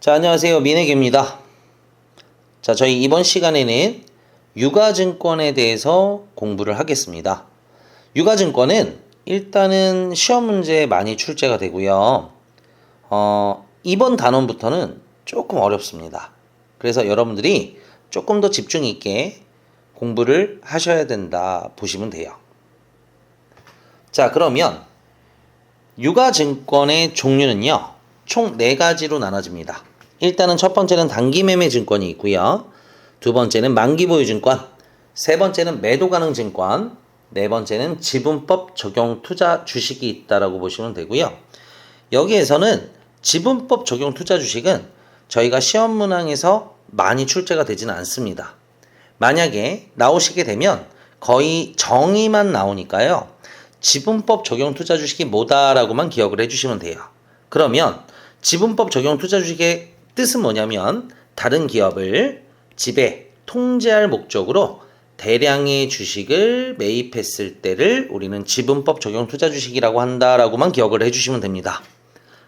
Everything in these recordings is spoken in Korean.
자, 안녕하세요. 민혜계입니다. 자, 저희 이번 시간에는 유가증권에 대해서 공부를 하겠습니다. 유가증권은 일단은 시험 문제에 많이 출제가 되고요. 이번 단원부터는 조금 어렵습니다. 그래서 여러분들이 조금 더 집중 있게 공부를 하셔야 된다 보시면 돼요. 자, 그러면 유가증권의 종류는요, 총 4가지로 나눠집니다. 일단은 첫 번째는 단기매매 증권이 있고요. 두 번째는 만기보유증권, 세 번째는 매도가능증권, 네 번째는 지분법 적용 투자 주식이 있다라고 보시면 되고요. 여기에서는 지분법 적용 투자 주식은 저희가 시험 문항에서 많이 출제가 되지는 않습니다. 만약에 나오시게 되면 거의 정의만 나오니까요. 지분법 적용 투자 주식이 뭐다라고만 기억을 해주시면 돼요. 그러면 지분법 적용 투자 주식의 뜻은 뭐냐면 다른 기업을 지배, 통제할 목적으로 대량의 주식을 매입했을 때를 우리는 지분법 적용 투자 주식이라고 한다라고만 기억을 해주시면 됩니다.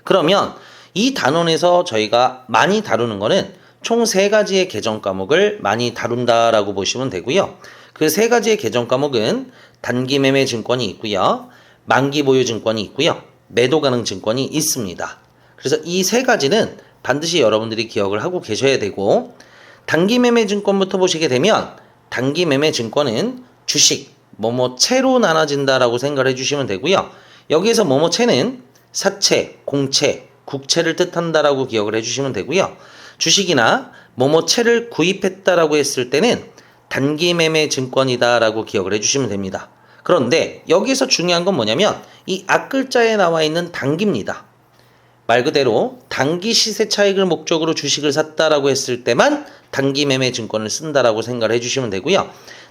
그러면 이 단원에서 저희가 많이 다루는 거는 총 3가지의 개정 과목을 많이 다룬다라고 보시면 되고요. 그 3가지의 개정 과목은 단기매매 증권이 있고요. 만기보유 증권이 있고요. 매도가능 증권이 있습니다. 그래서 이 3가지는 반드시 여러분들이 기억을 하고 계셔야 되고, 단기매매 증권부터 보시게 되면 단기매매 증권은 주식, 뭐뭐채로 나눠진다라고 생각을 해주시면 되고요. 여기에서 뭐뭐채는 사채, 공채, 국채를 뜻한다라고 기억을 해주시면 되고요. 주식이나 뭐뭐채를 구입했다라고 했을 때는 단기매매 증권이다라고 기억을 해주시면 됩니다. 그런데 여기에서 중요한 건 뭐냐면 이 앞글자에 나와 있는 단기입니다. 말 그대로 단기 시세 차익을 목적으로 주식을 샀다라고 했을 때만 단기 매매 증권을 쓴다라고 생각을 해주시면 되고요.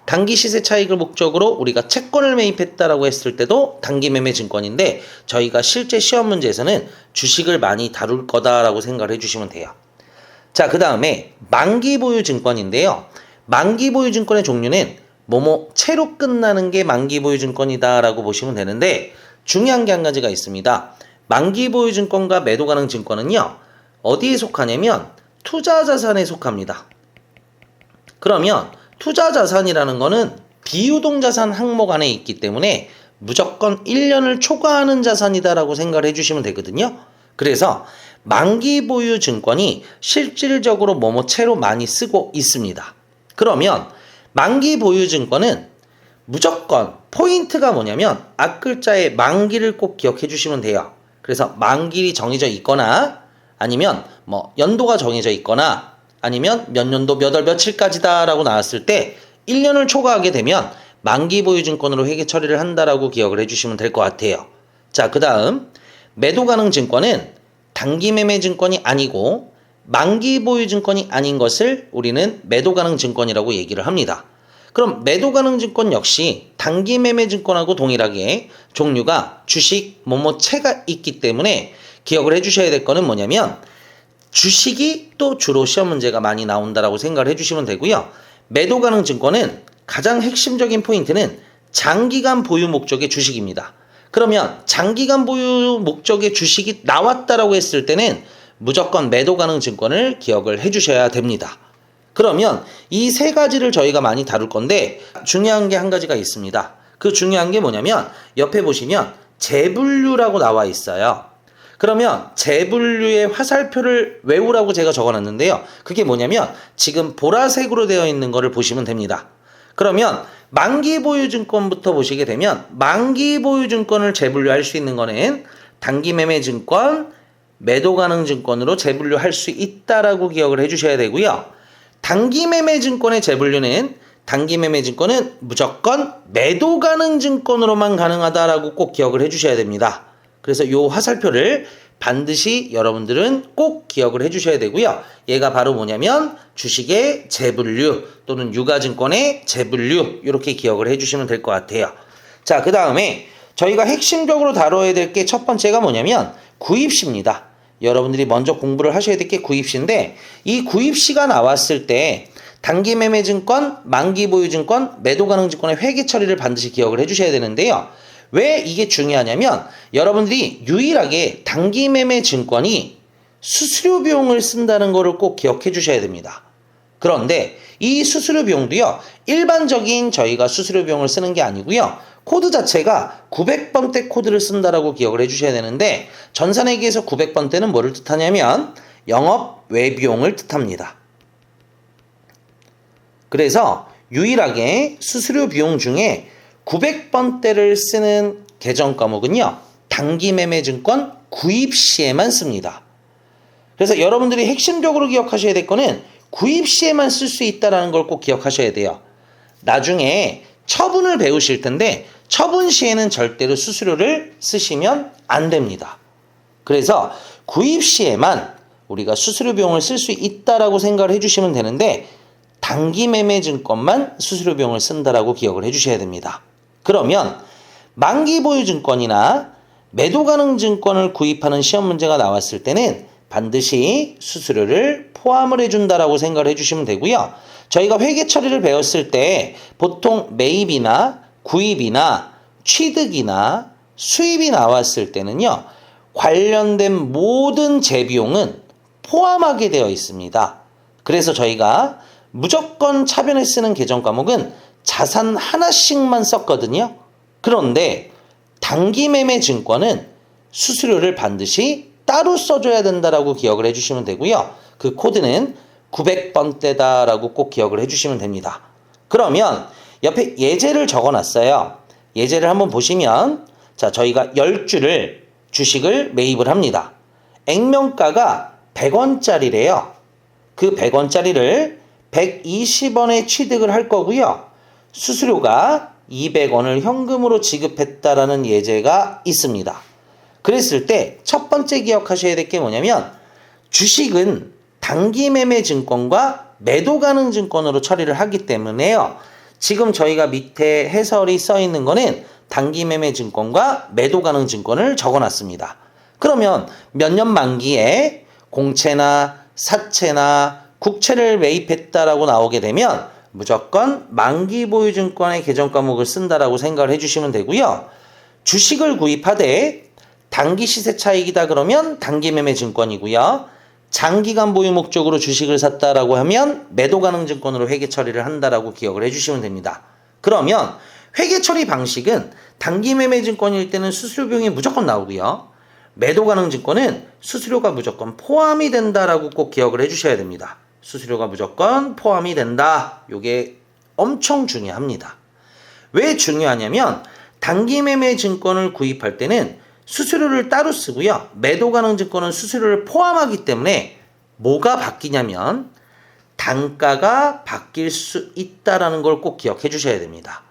단기 시세 차익을 목적으로 우리가 채권을 매입했다라고 했을 때도 단기 매매 증권인데 저희가 실제 시험 문제에서는 주식을 많이 다룰 거다라고 생각을 해주시면 돼요. 자, 그 다음에 만기 보유 증권인데요. 만기 보유 증권의 종류는 뭐뭐 채로 끝나는 게 만기 보유 증권이다라고 보시면 되는데 중요한 게 한 가지가 있습니다. 만기보유증권과 매도가능증권은요, 어디에 속하냐면 투자자산에 속합니다. 그러면 투자자산이라는 거는 비유동자산 항목 안에 있기 때문에 무조건 1년을 초과하는 자산이다라고 생각을 해주시면 되거든요. 그래서 만기보유증권이 실질적으로 뭐뭐채로 많이 쓰고 있습니다. 그러면 만기보유증권은 무조건 포인트가 뭐냐면 앞글자의 만기를 꼭 기억해 주시면 돼요. 그래서 만기일이 정해져 있거나 아니면 뭐 연도가 정해져 있거나 아니면 몇 년도 몇 월 며칠까지다 라고 나왔을 때 1년을 초과하게 되면 만기 보유증권으로 회계 처리를 한다라고 기억을 해주시면 될 것 같아요. 자, 그 다음 매도가능 증권은 단기 매매 증권이 아니고 만기 보유증권이 아닌 것을 우리는 매도가능 증권이라고 얘기를 합니다. 그럼 매도가능 증권 역시 단기 매매 증권하고 동일하게 종류가 주식, 뭐뭐채가 있기 때문에 기억을 해주셔야 될 거는 뭐냐면 주식이 또 주로 시험 문제가 많이 나온다라고 생각을 해주시면 되고요. 매도가능 증권은 가장 핵심적인 포인트는 장기간 보유 목적의 주식입니다. 그러면 장기간 보유 목적의 주식이 나왔다라고 했을 때는 무조건 매도가능 증권을 기억을 해주셔야 됩니다. 그러면 이 3가지를 저희가 많이 다룰 건데 중요한 게 한 가지가 있습니다. 그 중요한 게 뭐냐면 옆에 보시면 재분류라고 나와 있어요. 그러면 재분류의 화살표를 외우라고 제가 적어놨는데요. 그게 뭐냐면 지금 보라색으로 되어 있는 거를 보시면 됩니다. 그러면 만기보유증권부터 보시게 되면 만기보유증권을 재분류할 수 있는 거는 단기매매증권, 매도가능증권으로 재분류할 수 있다라고 기억을 해주셔야 되고요. 단기매매증권의 재분류는 단기매매증권은 무조건 매도가능증권으로만 가능하다라고 꼭 기억을 해주셔야 됩니다. 그래서 이 화살표를 반드시 여러분들은 꼭 기억을 해주셔야 되고요. 얘가 바로 뭐냐면 주식의 재분류 또는 유가증권의 재분류 이렇게 기억을 해주시면 될 것 같아요. 자, 그 다음에 저희가 핵심적으로 다뤄야 될 게 첫 번째가 뭐냐면 구입시입니다. 여러분들이 먼저 공부를 하셔야 될 게 구입시인데 이 구입시가 나왔을 때 단기매매증권, 만기보유증권, 매도가능증권의 회계 처리를 반드시 기억을 해주셔야 되는데요. 왜 이게 중요하냐면 여러분들이 유일하게 단기매매증권이 수수료 비용을 쓴다는 것을 꼭 기억해 주셔야 됩니다. 그런데 이 수수료 비용도요, 일반적인 저희가 수수료 비용을 쓰는 게 아니고요, 코드 자체가 900번대 코드를 쓴다라고 기억을 해주셔야 되는데, 전산회계에서 900번대는 뭐를 뜻하냐면 영업 외비용을 뜻합니다. 그래서 유일하게 수수료 비용 중에 900번대를 쓰는 계정 과목은요, 단기매매증권 구입 시에만 씁니다. 그래서 여러분들이 핵심적으로 기억하셔야 될 거는 구입 시에만 쓸 수 있다는 걸 꼭 기억하셔야 돼요. 나중에 처분을 배우실 텐데 처분 시에는 절대로 수수료를 쓰시면 안 됩니다. 그래서 구입 시에만 우리가 수수료 비용을 쓸 수 있다라고 생각을 해주시면 되는데, 단기매매증권만 수수료 비용을 쓴다라고 기억을 해주셔야 됩니다. 그러면 만기보유증권이나 매도가능증권을 구입하는 시험 문제가 나왔을 때는 반드시 수수료를 포함을 해준다라고 생각을 해주시면 되고요. 저희가 회계 처리를 배웠을 때 보통 매입이나 구입이나 취득이나 수입이 나왔을 때는요, 관련된 모든 재비용은 포함하게 되어 있습니다. 그래서 저희가 무조건 차변에 쓰는 계정 과목은 자산 하나씩만 썼거든요. 그런데 단기매매 증권은 수수료를 반드시 따로 써줘야 된다라고 기억을 해주시면 되고요. 그 코드는 900번대다라고 꼭 기억을 해주시면 됩니다. 그러면 옆에 예제를 적어놨어요. 예제를 한번 보시면, 자, 저희가 10주를 주식을 매입을 합니다. 액면가가 100원짜리래요. 그 100원짜리를 120원에 취득을 할 거고요. 수수료가 200원을 현금으로 지급했다라는 예제가 있습니다. 그랬을 때 첫 번째 기억하셔야 될 게 뭐냐면, 주식은 단기매매 증권과 매도가능 증권으로 처리를 하기 때문에요. 지금 저희가 밑에 해설이 써 있는 거는 단기매매 증권과 매도가능 증권을 적어놨습니다. 그러면 몇 년 만기에 공채나 사채나 국채를 매입했다라고 나오게 되면 무조건 만기보유증권의 계정 과목을 쓴다라고 생각을 해주시면 되고요. 주식을 구입하되 단기 시세 차익이다 그러면 단기매매 증권이고요. 장기간 보유 목적으로 주식을 샀다라고 하면 매도가능 증권으로 회계 처리를 한다라고 기억을 해주시면 됩니다. 그러면 회계 처리 방식은 단기매매 증권일 때는 수수료 비용이 무조건 나오고요. 매도가능 증권은 수수료가 무조건 포함이 된다라고 꼭 기억을 해주셔야 됩니다. 수수료가 무조건 포함이 된다. 이게 엄청 중요합니다. 왜 중요하냐면, 단기매매 증권을 구입할 때는 수수료를 따로 쓰고요. 매도가능 증권은 수수료를 포함하기 때문에 뭐가 바뀌냐면 단가가 바뀔 수 있다는 걸 꼭 기억해 주셔야 됩니다.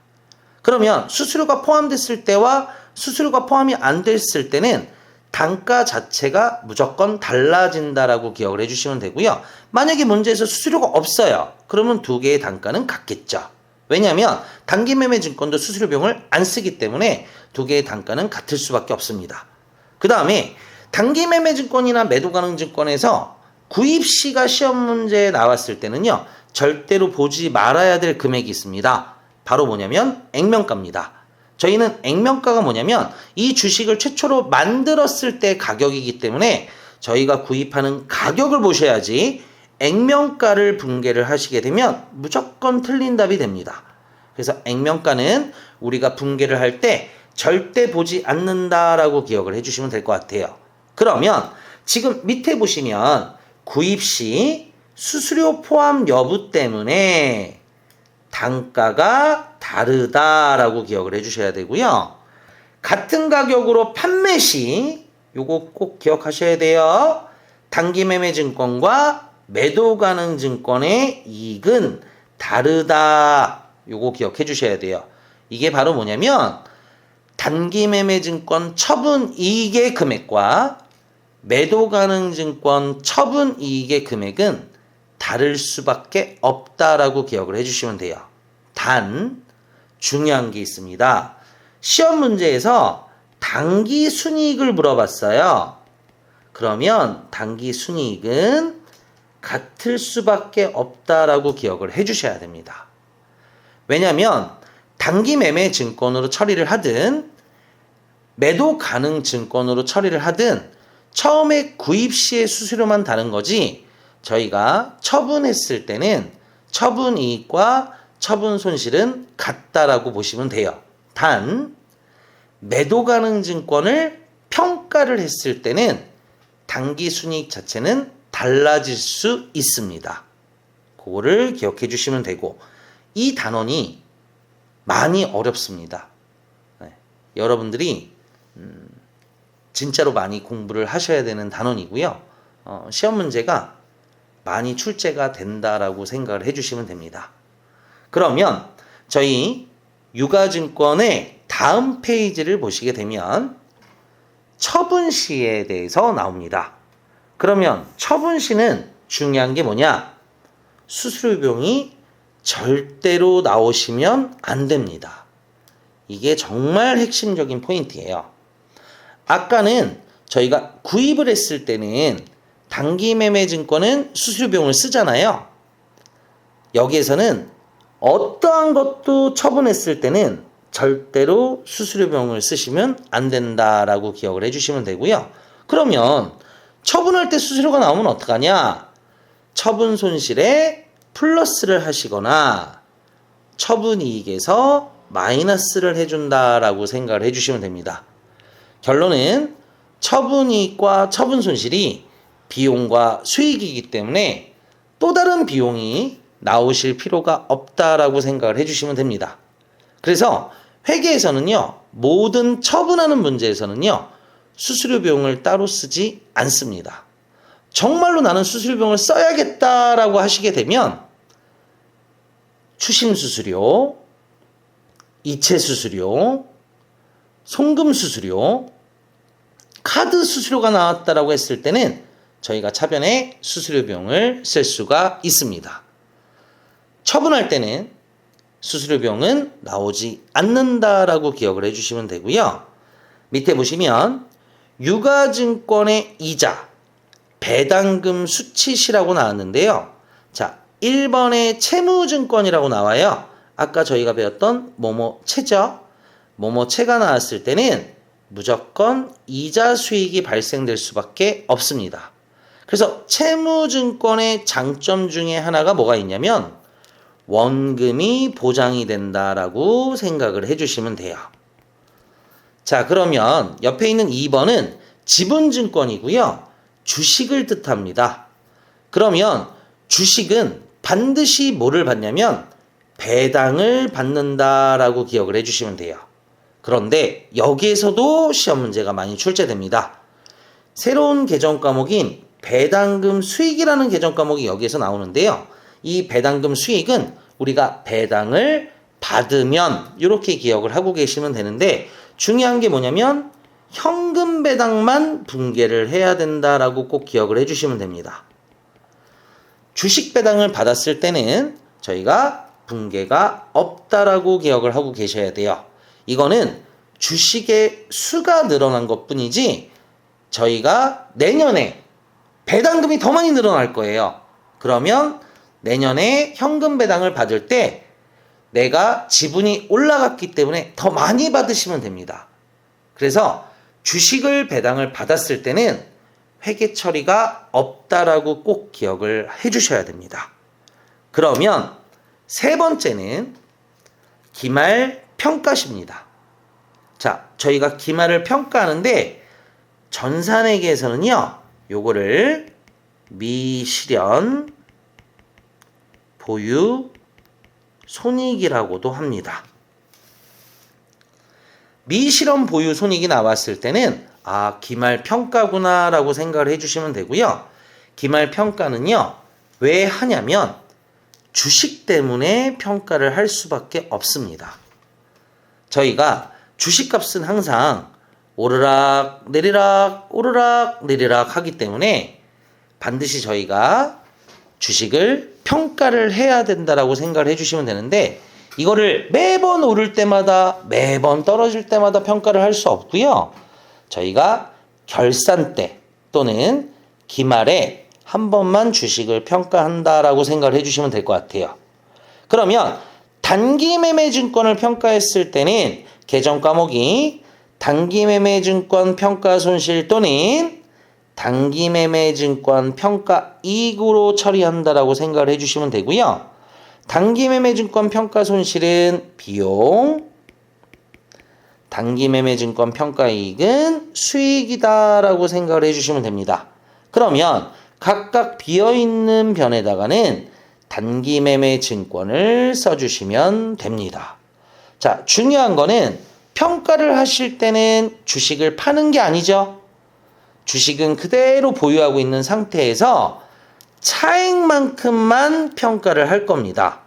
그러면 수수료가 포함됐을 때와 수수료가 포함이 안 됐을 때는 단가 자체가 무조건 달라진다라고 기억을 해주시면 되고요. 만약에 문제에서 수수료가 없어요. 그러면 두 개의 단가는 같겠죠. 왜냐하면 단기매매 증권도 수수료 비용을 안 쓰기 때문에 두 개의 단가는 같을 수밖에 없습니다. 그 다음에 단기매매 증권이나 매도가능 증권에서 구입시가 시험 문제에 나왔을 때는요, 절대로 보지 말아야 될 금액이 있습니다. 바로 뭐냐면 액면가입니다. 저희는 액면가가 뭐냐면 이 주식을 최초로 만들었을 때 가격이기 때문에 저희가 구입하는 가격을 보셔야지 액면가를 분개를 하시게 되면 무조건 틀린 답이 됩니다. 그래서 액면가는 우리가 분개를 할 때 절대 보지 않는다라고 기억을 해주시면 될 것 같아요. 그러면 지금 밑에 보시면 구입 시 수수료 포함 여부 때문에 단가가 다르다라고 기억을 해주셔야 되고요. 같은 가격으로 판매 시 요거 꼭 기억하셔야 돼요. 단기매매 증권과 매도가능 증권의 이익은 다르다. 요거 기억해 주셔야 돼요. 이게 바로 뭐냐면 단기매매 증권 처분 이익의 금액과 매도가능 증권 처분 이익의 금액은 다를 수밖에 없다라고 기억을 해주시면 돼요. 단 중요한 게 있습니다. 시험 문제에서 단기 순이익을 물어봤어요. 그러면 단기 순이익은 같을 수밖에 없다라고 기억을 해주셔야 됩니다. 왜냐하면 단기 매매 증권으로 처리를 하든 매도 가능 증권으로 처리를 하든 처음에 구입 시의 수수료만 다른 거지 저희가 처분했을 때는 처분 이익과 처분 손실은 같다라고 보시면 돼요. 단 매도 가능 증권을 평가를 했을 때는 당기 순이익 자체는 달라질 수 있습니다. 그거를 기억해 주시면 되고, 이 단원이 많이 어렵습니다. 네. 여러분들이 진짜로 많이 공부를 하셔야 되는 단원이고요. 시험 문제가 많이 출제가 된다라고 생각을 해주시면 됩니다. 그러면 저희 유가증권의 다음 페이지를 보시게 되면 처분시에 대해서 나옵니다. 그러면 처분시는 중요한 게 뭐냐? 수수료 비용이 절대로 나오시면 안 됩니다. 이게 정말 핵심적인 포인트예요. 아까는 저희가 구입을 했을 때는 단기매매 증권은 수수료 비용을 쓰잖아요. 여기에서는 어떠한 것도 처분했을 때는 절대로 수수료 비용을 쓰시면 안 된다라고 기억을 해주시면 되고요. 그러면 처분할 때 수수료가 나오면 어떡하냐? 처분 손실에 플러스를 하시거나 처분 이익에서 마이너스를 해준다라고 생각을 해주시면 됩니다. 결론은 처분 이익과 처분 손실이 비용과 수익이기 때문에 또 다른 비용이 나오실 필요가 없다라고 생각을 해주시면 됩니다. 그래서 회계에서는요, 모든 처분하는 문제에서는요, 수수료 비용을 따로 쓰지 않습니다. 정말로 나는 수수료 비용을 써야겠다라고 하시게 되면 추심 수수료, 이체 수수료, 송금 수수료, 카드 수수료가 나왔다라고 했을 때는 저희가 차변에 수수료 비용을 쓸 수가 있습니다. 처분할 때는 수수료 비용은 나오지 않는다라고 기억을 해주시면 되고요. 밑에 보시면 유가증권의 이자, 배당금 수치시라고 나왔는데요. 자, 1번에 채무증권이라고 나와요. 아까 저희가 배웠던 뭐뭐채죠. 뭐뭐채가 나왔을 때는 무조건 이자 수익이 발생될 수밖에 없습니다. 그래서 채무증권의 장점 중에 하나가 뭐가 있냐면 원금이 보장이 된다라고 생각을 해주시면 돼요. 자, 그러면 옆에 있는 2번은 지분증권이고요. 주식을 뜻합니다. 그러면 주식은 반드시 뭐를 받냐면 배당을 받는다라고 기억을 해주시면 돼요. 그런데 여기에서도 시험 문제가 많이 출제됩니다. 새로운 개정 과목인 배당금 수익이라는 개정 과목이 여기에서 나오는데요. 이 배당금 수익은 우리가 배당을 받으면 이렇게 기억을 하고 계시면 되는데 중요한 게 뭐냐면 현금 배당만 분개를 해야 된다라고 꼭 기억을 해주시면 됩니다. 주식 배당을 받았을 때는 저희가 분개가 없다라고 기억을 하고 계셔야 돼요. 이거는 주식의 수가 늘어난 것뿐이지 저희가 내년에 배당금이 더 많이 늘어날 거예요. 그러면 내년에 현금 배당을 받을 때 내가 지분이 올라갔기 때문에 더 많이 받으시면 됩니다. 그래서 주식을 배당을 받았을 때는 회계 처리가 없다라고 꼭 기억을 해주셔야 됩니다. 그러면 세 번째는 기말 평가시입니다. 자, 저희가 기말을 평가하는데 전산회계에서는요, 요거를 미실현 보유 손익이라고도 합니다. 미실현 보유 손익이 나왔을 때는 기말 평가구나 라고 생각을 해주시면 되고요. 기말 평가는요, 왜 하냐면 주식 때문에 평가를 할 수밖에 없습니다. 저희가 주식값은 항상 오르락 내리락 오르락 내리락 하기 때문에 반드시 저희가 주식을 평가를 해야 된다라고 생각을 해주시면 되는데 이거를 매번 오를 때마다 매번 떨어질 때마다 평가를 할 수 없고요. 저희가 결산 때 또는 기말에 한 번만 주식을 평가한다라고 생각을 해주시면 될 것 같아요. 그러면 단기매매증권을 평가했을 때는 개정 과목이 단기매매증권 평가손실 또는 단기매매증권 평가이익으로 처리한다라고 생각을 해주시면 되고요. 단기매매증권 평가손실은 비용, 단기매매증권 평가이익은 수익이다라고 생각을 해주시면 됩니다. 그러면 각각 비어있는 변에다가는 단기매매증권을 써주시면 됩니다. 자, 중요한 거는 평가를 하실 때는 주식을 파는 게 아니죠. 주식은 그대로 보유하고 있는 상태에서 차액만큼만 평가를 할 겁니다.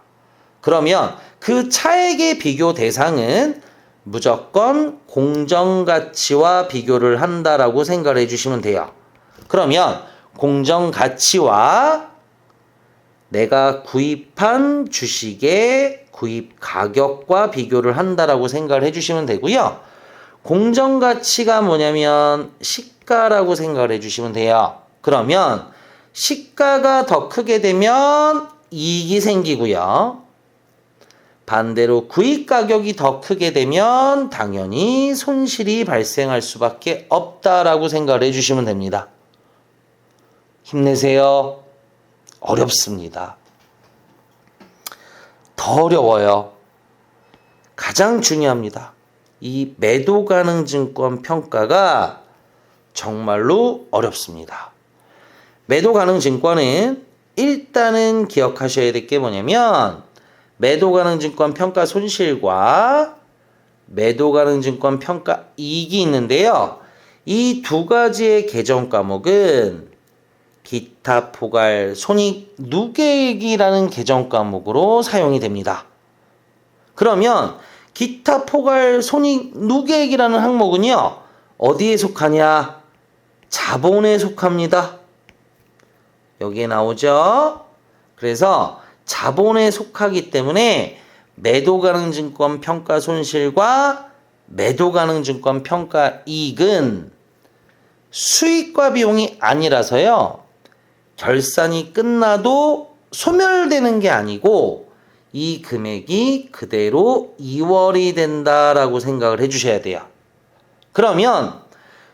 그러면 그 차액의 비교 대상은 무조건 공정가치와 비교를 한다라고 생각을 해주시면 돼요. 그러면 공정가치와 내가 구입한 주식의 구입 가격과 비교를 한다라고 생각을 해주시면 되고요. 공정가치가 뭐냐면 시가라고 생각을 해주시면 돼요. 그러면 시가가 더 크게 되면 이익이 생기고요. 반대로 구입 가격이 더 크게 되면 당연히 손실이 발생할 수밖에 없다라고 생각을 해주시면 됩니다. 힘내세요. 어렵습니다. 더 어려워요. 가장 중요합니다. 이 매도 가능 증권 평가가 정말로 어렵습니다. 매도 가능 증권은 일단은 기억하셔야 될 게 뭐냐면 매도 가능 증권 평가 손실과 매도 가능 증권 평가 이익이 있는데요. 이 두 가지의 계정 과목은 기타 포괄 손익 누계액이라는 계정 과목으로 사용이 됩니다. 그러면 기타 포괄 손익 누계액이라는 항목은요. 어디에 속하냐? 자본에 속합니다. 여기에 나오죠. 그래서 자본에 속하기 때문에 매도 가능 증권 평가 손실과 매도 가능 증권 평가 이익은 수익과 비용이 아니라서요. 결산이 끝나도 소멸되는 게 아니고 이 금액이 그대로 이월이 된다라고 생각을 해주셔야 돼요. 그러면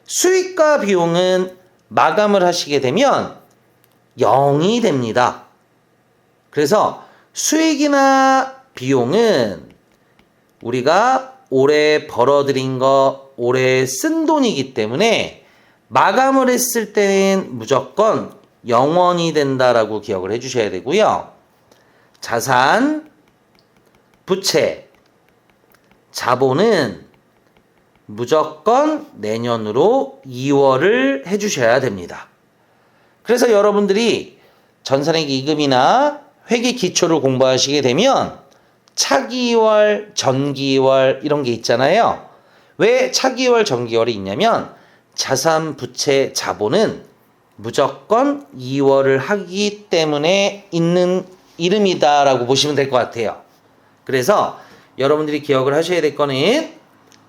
수익과 비용은 마감을 하시게 되면 0이 됩니다. 그래서 수익이나 비용은 우리가 올해 벌어들인 거, 올해 쓴 돈이기 때문에 마감을 했을 때는 무조건 0원이 된다라고 기억을 해주셔야 되고요. 자산, 부채, 자본은 무조건 내년으로 2월을 해주셔야 됩니다. 그래서 여러분들이 전산액 이금이나 회계 기초를 공부하시게 되면 차기월, 전기월 이런 게 있잖아요. 왜 차기월, 전기월이 있냐면 자산, 부채, 자본은 무조건 2월을 하기 때문에 있는 이름이다라고 보시면 될 것 같아요. 그래서 여러분들이 기억을 하셔야 될 거는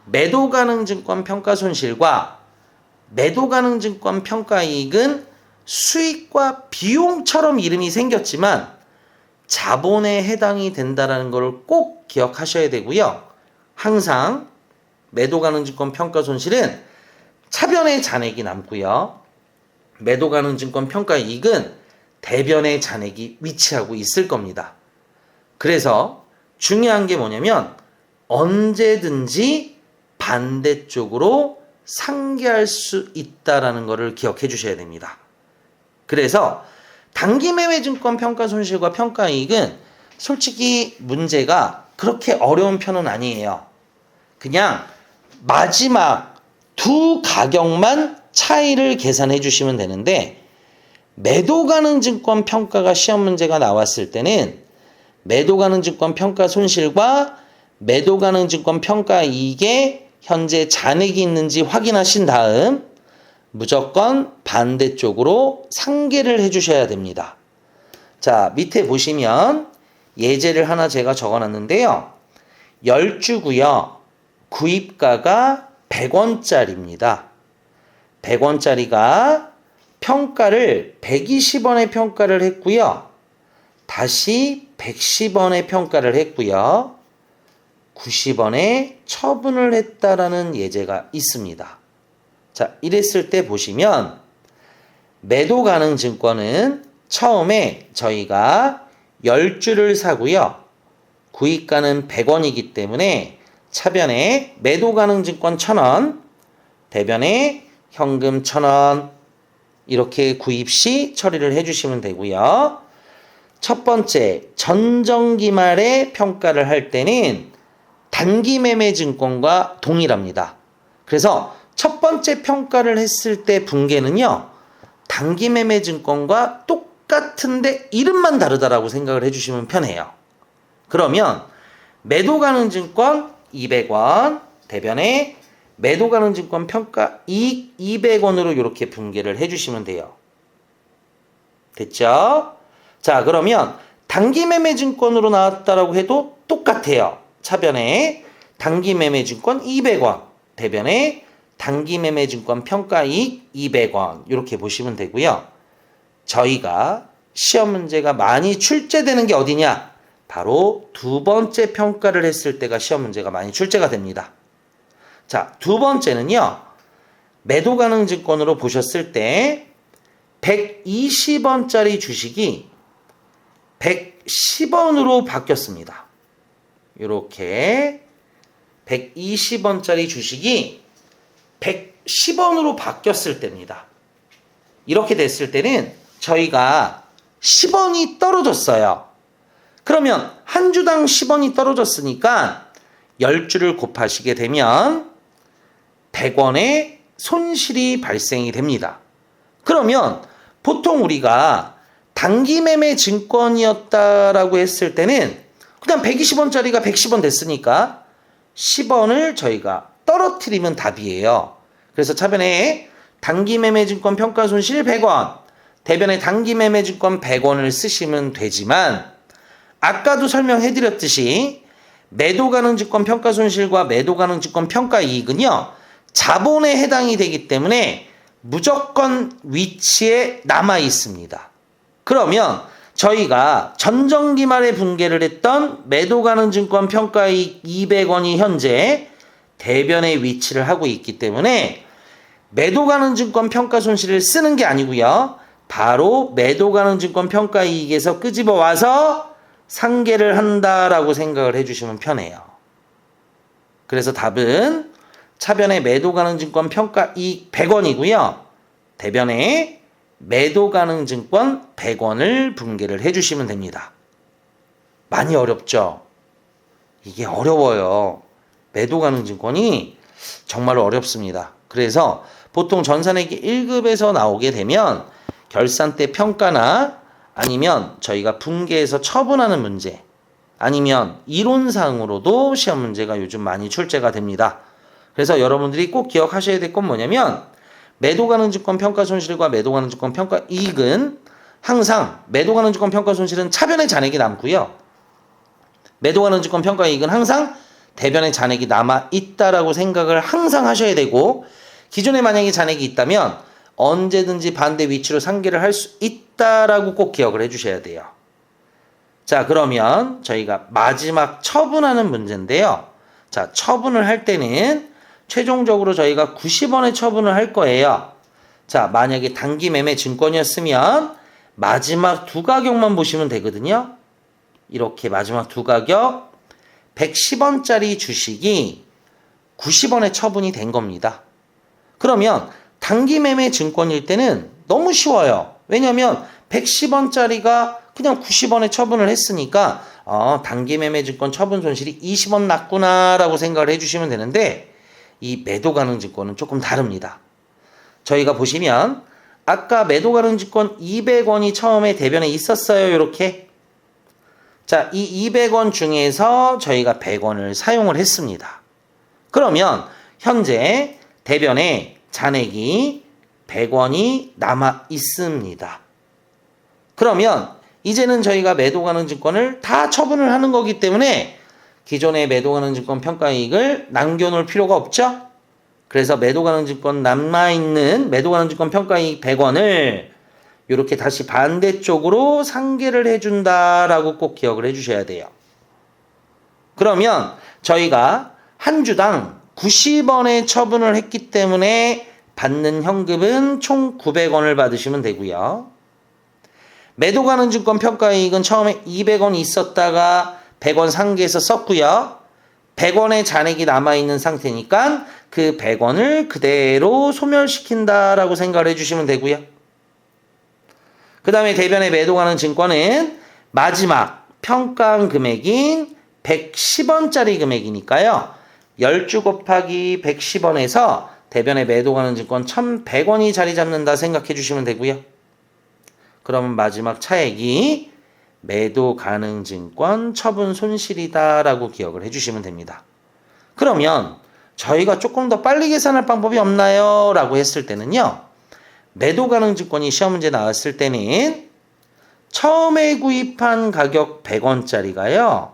매도 가능 증권 평가 손실과 매도 가능 증권 평가 이익은 수익과 비용처럼 이름이 생겼지만 자본에 해당이 된다는 것을 꼭 기억하셔야 되고요. 항상 매도 가능 증권 평가 손실은 차변의 잔액이 남고요. 매도 가능 증권 평가 이익은 대변의 잔액이 위치하고 있을 겁니다. 그래서 중요한 게 뭐냐면 언제든지 반대쪽으로 상계할 수 있다라는 것을 기억해 주셔야 됩니다. 그래서 단기매매증권 평가 손실과 평가 이익은 솔직히 문제가 그렇게 어려운 편은 아니에요. 그냥 마지막 두 가격만 차이를 계산해 주시면 되는데 매도 가능 증권 평가가 시험 문제가 나왔을 때는 매도 가능 증권 평가 손실과 매도 가능 증권 평가 이익에 현재 잔액이 있는지 확인하신 다음 무조건 반대쪽으로 상계를 해주셔야 됩니다. 자, 밑에 보시면 예제를 하나 제가 적어놨는데요. 10주고요. 구입가가 100원짜리입니다. 100원짜리가 평가를 120원에 평가를 했고요. 다시 110원에 평가를 했고요. 90원에 처분을 했다라는 예제가 있습니다. 자, 이랬을 때 보시면 매도 가능 증권은 처음에 저희가 10주를 사고요. 구입가는 100원이기 때문에 차변에 매도 가능 증권 1000원, 대변에 현금 1000원 이렇게 구입 시 처리를 해주시면 되고요. 첫 번째, 전정기말에 평가를 할 때는 단기 매매 증권과 동일합니다. 그래서 첫 번째 평가를 했을 때 붕괴는요, 단기 매매 증권과 똑같은데 이름만 다르다라고 생각을 해주시면 편해요. 그러면 매도 가능 증권 200원, 대변에 매도 가능 증권 평가 이익 200원으로 이렇게 붕괴를 해주시면 돼요. 됐죠? 자, 그러면 단기 매매 증권으로 나왔다라고 해도 똑같아요. 차변에 단기 매매 증권 200원, 대변에 단기 매매 증권 평가 이익 200원 이렇게 보시면 되고요. 저희가 시험 문제가 많이 출제되는 게 어디냐? 바로 두 번째 평가를 했을 때가 시험 문제가 많이 출제가 됩니다. 자, 두 번째는요. 매도 가능 증권으로 보셨을 때 120원짜리 주식이 110원으로 바뀌었습니다. 이렇게 120원짜리 주식이 110원으로 바뀌었을 때입니다. 이렇게 됐을 때는 저희가 10원이 떨어졌어요. 그러면 한 주당 10원이 떨어졌으니까 10주를 곱하시게 되면 100원의 손실이 발생이 됩니다. 그러면 보통 우리가 단기 매매 증권이었다라고 했을 때는 그냥 120원짜리가 110원 됐으니까 10원을 저희가 떨어뜨리면 답이에요. 그래서 차변에 단기 매매 증권 평가 손실 100원, 대변에 단기 매매 증권 100원을 쓰시면 되지만 아까도 설명해드렸듯이 매도 가능 증권 평가 손실과 매도 가능 증권 평가 이익은요, 자본에 해당이 되기 때문에 무조건 위치에 남아 있습니다. 그러면 저희가 전정기말에 붕괴를 했던 매도 가능 증권 평가 이익 200원이 현재 대변에 위치를 하고 있기 때문에 매도 가능 증권 평가 손실을 쓰는 게 아니고요. 바로 매도 가능 증권 평가 이익에서 끄집어 와서 상계를 한다라고 생각을 해주시면 편해요. 그래서 답은 차변에 매도 가능 증권 평가 이익 100원이고요. 대변에 매도 가능 증권 100원을 붕괴를 해주시면 됩니다. 많이 어렵죠? 이게 어려워요. 매도 가능 증권이 정말로 어렵습니다. 그래서 보통 전산회계 1급에서 나오게 되면 결산 때 평가나 아니면 저희가 붕괴해서 처분하는 문제, 아니면 이론상으로도 시험 문제가 요즘 많이 출제가 됩니다. 그래서 여러분들이 꼭 기억하셔야 될 건 뭐냐면 매도 가능 증권 평가 손실과 매도 가능 증권 평가 이익은 항상 매도 가능 증권 평가 손실은 차변에 잔액이 남고요. 매도 가능 증권 평가 이익은 항상 대변에 잔액이 남아 있다라고 생각을 항상 하셔야 되고, 기존에 만약에 잔액이 있다면 언제든지 반대 위치로 상계를 할 수 있다라고 꼭 기억을 해주셔야 돼요. 자, 그러면 저희가 마지막 처분하는 문제인데요. 자, 처분을 할 때는 최종적으로 저희가 90원의 처분을 할 거예요. 자, 만약에 단기 매매 증권이었으면 마지막 두 가격만 보시면 되거든요. 이렇게 마지막 두 가격 110원짜리 주식이 90원에 처분이 된 겁니다. 그러면 단기 매매 증권일 때는 너무 쉬워요. 왜냐하면 110원짜리가 그냥 90원에 처분을 했으니까 단기 매매 증권 처분 손실이 20원 났구나라고 생각을 해주시면 되는데, 이 매도 가능 증권은 조금 다릅니다. 저희가 보시면 아까 매도 가능 증권 200원이 처음에 대변에 있었어요. 이렇게. 자, 이 200원 중에서 저희가 100원을 사용을 했습니다. 그러면 현재 대변에 잔액이 100원이 남아 있습니다. 그러면 이제는 저희가 매도 가능 증권을 다 처분을 하는 거기 때문에 기존의 매도 가능 증권 평가 이익을 남겨놓을 필요가 없죠. 그래서 매도 가능 증권 남아있는 매도 가능 증권 평가 이익 100원을 이렇게 다시 반대쪽으로 상계를 해준다라고 꼭 기억을 해주셔야 돼요. 그러면 저희가 한 주당 90원에 처분을 했기 때문에 받는 현금은 총 900원을 받으시면 되고요. 매도 가능 증권 평가이익은 처음에 200원 있었다가 100원 상계해서 썼고요. 100원의 잔액이 남아있는 상태니까 그 100원을 그대로 소멸시킨다라고 생각을 해주시면 되고요. 그 다음에 대변에 매도 가능 증권은 마지막 평가한 금액인 110원짜리 금액이니까요. 10주 곱하기 110원에서 대변에 매도 가능 증권 1100원이 자리 잡는다 생각해 주시면 되고요. 그러면 마지막 차액이 매도 가능 증권 처분 손실이다 라고 기억을 해주시면 됩니다. 그러면 저희가 조금 더 빨리 계산할 방법이 없나요? 라고 했을 때는요. 매도 가능 증권이 시험 문제 나왔을 때는 처음에 구입한 가격 100원짜리가요.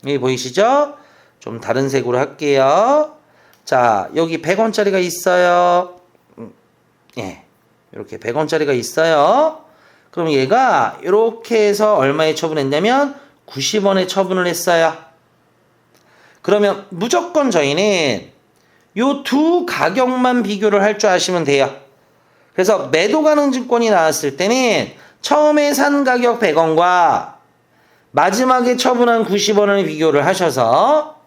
여기 보이시죠? 좀 다른 색으로 할게요. 자, 여기 100원짜리가 있어요. 예, 이렇게 100원짜리가 있어요. 그럼 얘가 이렇게 해서 얼마에 처분했냐면 90원에 처분을 했어요. 그러면 무조건 저희는 요 두 가격만 비교를 할 줄 아시면 돼요. 그래서 매도 가능 증권이 나왔을 때는 처음에 산 가격 100원과 마지막에 처분한 90원을 비교를 하셔서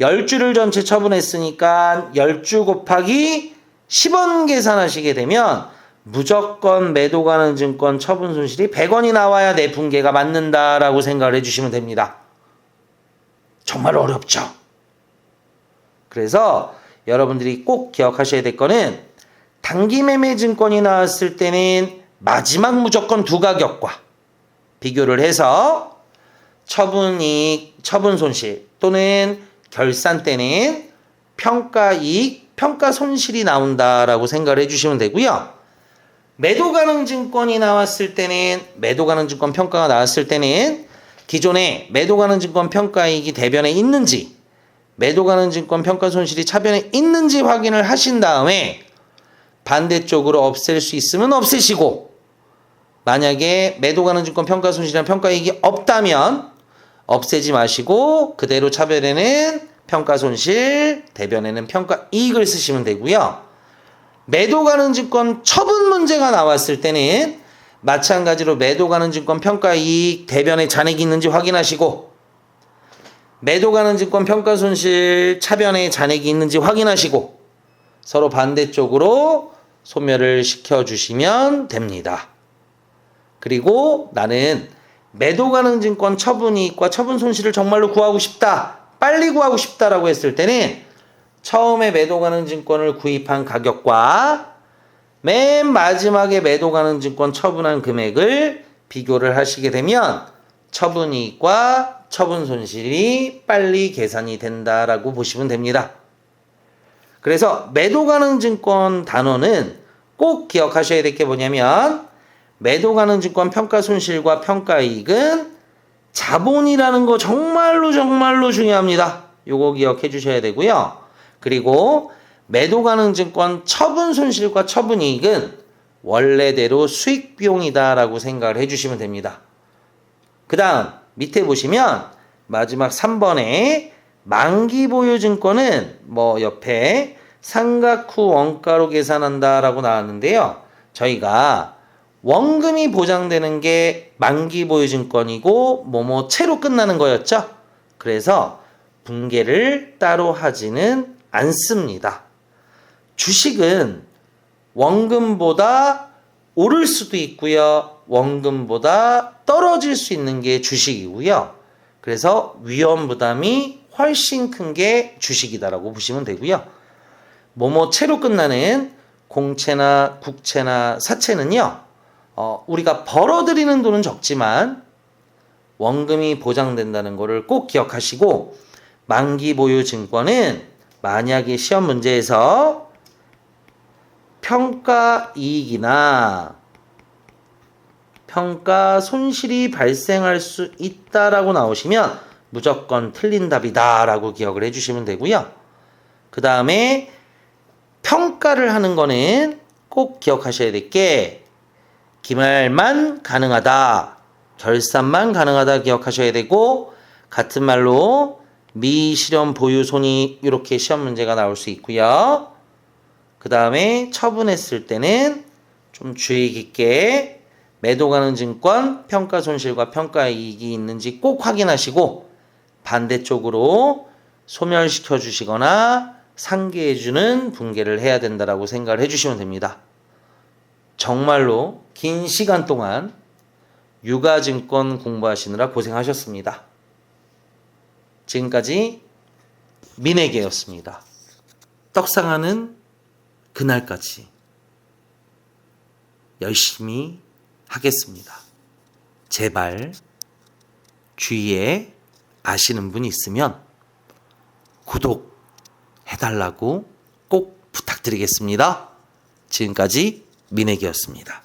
10주를 전체 처분했으니까 10주 곱하기 10원 계산하시게 되면 무조건 매도 가능 증권 처분 손실이 100원이 나와야 내 분계가 맞는다라고 생각을 해주시면 됩니다. 정말 어렵죠? 그래서 여러분들이 꼭 기억하셔야 될 거는 단기매매 증권이 나왔을 때는 마지막 무조건 두 가격과 비교를 해서 처분이익, 처분 손실 또는 결산 때는 평가이익, 평가 손실이 나온다라고 생각을 해주시면 되고요. 매도 가능 증권이 나왔을 때는 매도 가능 증권 평가가 나왔을 때는 기존에 매도 가능 증권 평가이익이 대변에 있는지 매도 가능 증권 평가 손실이 차변에 있는지 확인을 하신 다음에 반대쪽으로 없앨 수 있으면 없애시고 만약에 매도 가능 증권 평가 손실이나 평가이익이 없다면 없애지 마시고 그대로 차변에는 평가 손실, 대변에는 평가 이익을 쓰시면 되고요. 매도 가능 증권 처분 문제가 나왔을 때는 마찬가지로 매도 가능 증권 평가 이익, 대변에 잔액이 있는지 확인하시고 매도 가능 증권 평가 손실, 차변에 잔액이 있는지 확인하시고 서로 반대쪽으로 소멸을 시켜주시면 됩니다. 그리고 나는 매도 가능 증권 처분 이익과 처분 손실을 정말로 구하고 싶다, 빨리 구하고 싶다라고 했을 때는 처음에 매도 가능 증권을 구입한 가격과 맨 마지막에 매도 가능 증권 처분한 금액을 비교를 하시게 되면 처분 이익과 처분 손실이 빨리 계산이 된다라고 보시면 됩니다. 그래서 매도 가능 증권 단어는 꼭 기억하셔야 될 게 뭐냐면 매도 가능 증권 평가 손실과 평가 이익은 자본이라는 거 정말로 중요합니다. 요거 기억해 주셔야 되고요. 그리고 매도 가능 증권 처분 손실과 처분 이익은 원래대로 수익 비용이다라고 생각을 해주시면 됩니다. 그 다음 밑에 보시면 마지막 3번에 만기 보유 증권은 뭐 옆에 상각 후 원가로 계산한다라고 나왔는데요. 저희가 원금이 보장되는 게 만기 보유 증권이고 뭐뭐채로 끝나는 거였죠. 그래서 분계를 따로 하지는 않습니다. 주식은 원금보다 오를 수도 있고요. 원금보다 떨어질 수 있는 게 주식이고요. 그래서 위험 부담이 훨씬 큰 게 주식이다라고 보시면 되고요. 뭐뭐채로 끝나는 공채나 국채나 사채는요. 우리가 벌어들이는 돈은 적지만 원금이 보장된다는 것을 꼭 기억하시고 만기 보유 증권은 만약에 시험 문제에서 평가 이익이나 평가 손실이 발생할 수 있다라고 나오시면 무조건 틀린 답이다 라고 기억을 해주시면 되고요. 그 다음에 평가를 하는 거는 꼭 기억하셔야 될 게 기말만 가능하다, 결산만 가능하다 기억하셔야 되고 같은 말로 미실현 보유 손익 이렇게 시험 문제가 나올 수 있고요. 그 다음에 처분했을 때는 좀 주의 깊게 매도 가능 증권 평가 손실과 평가 이익이 있는지 꼭 확인하시고 반대쪽으로 소멸시켜 주시거나 상기해 주는 분개를 해야 된다라고 생각을 해 주시면 됩니다. 정말로 긴 시간 동안 유가증권 공부하시느라 고생하셨습니다. 지금까지 민혜계였습니다. 떡상하는 그날까지 열심히 하겠습니다. 제발 주위에 아시는 분이 있으면 구독해달라고 꼭 부탁드리겠습니다. 지금까지 민혜계였습니다.